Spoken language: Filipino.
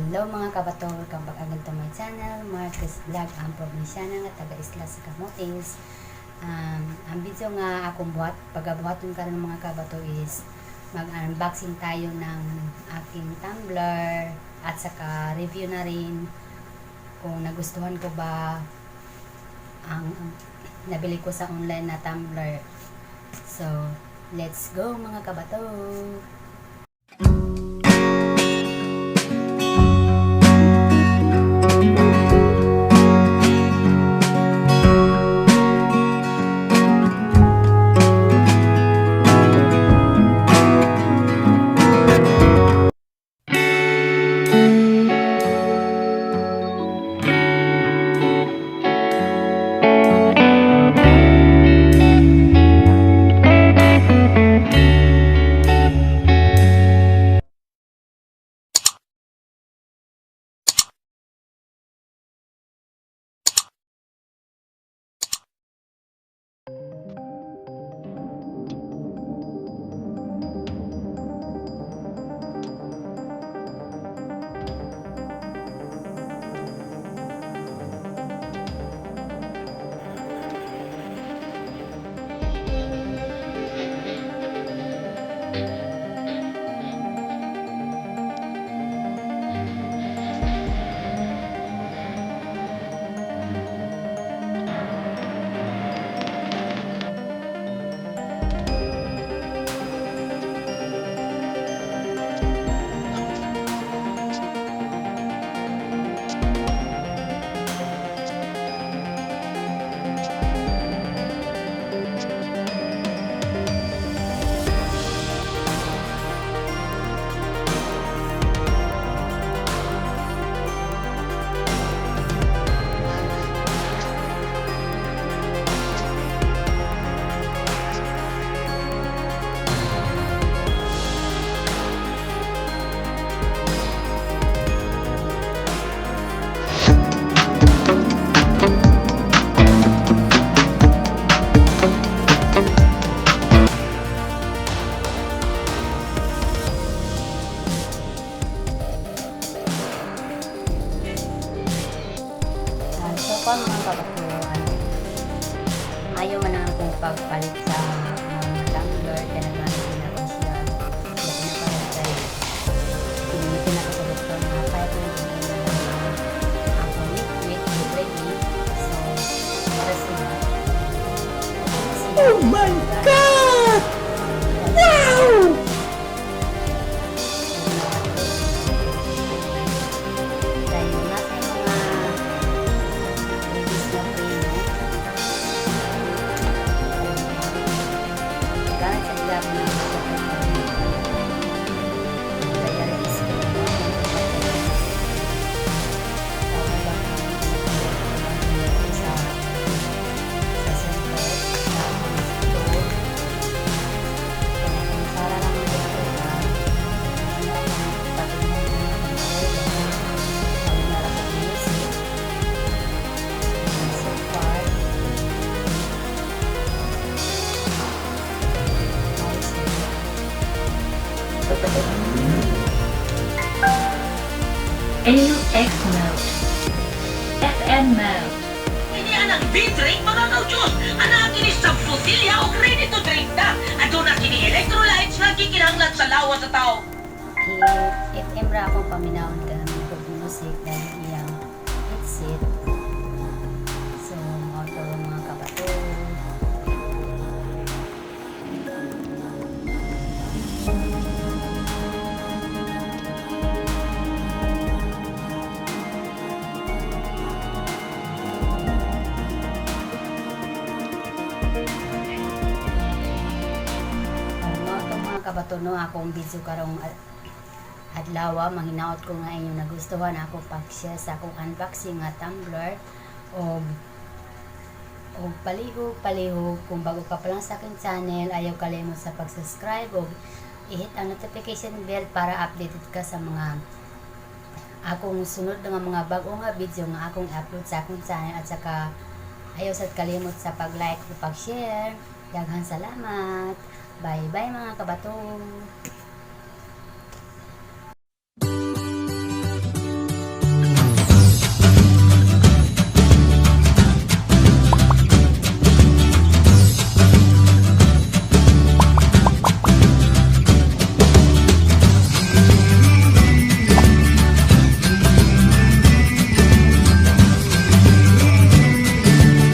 Hello mga kabato, welcome back agad to my channel, Marcus Vlog, ang probinsyana nga taga-isla sa Camotes. Ang video nga akong buhat, pagabuhaton ka ng mga kabato is mag-unboxing tayo ng aking tumbler at saka review na rin kung nagustuhan ko ba ang nabili ko sa online na tumbler. So, let's go mga kabato! So mga kabatuan, ayaw man ang akong pagpalit sa tumbler, kaya nagmamit na ko siya. Kaya pinapalit ay pinakasagot ko na 5 minutes na akong liquid ready. So, para siya. Oh my God! Wow! AUX mode, FN mode. Ini anang drink mga Diyos. Anak kini sa flotilya o ready to drink na. Ado na kini electrolytes na kikinahanglan sa lawa sa tao. FM ra akong paminawon ka ng music dahil iyang headset. So, auto mga kabato. Kabatuno akong video karong adlaw, manghinaot ko nga inyong nagustuhan ako pag-share sa akong unboxing nga tumbler o palihog kung bago ka pa lang sa aking channel, ayaw kalimot sa pag-subscribe o i-hit ang notification bell para updated ka sa mga akong sunod nga mga bagong nga video nga akong upload sa akong channel, at saka ayaw sa kalimot sa pag-like o pag-share. Daghang salamat. Bye bye mga kabato.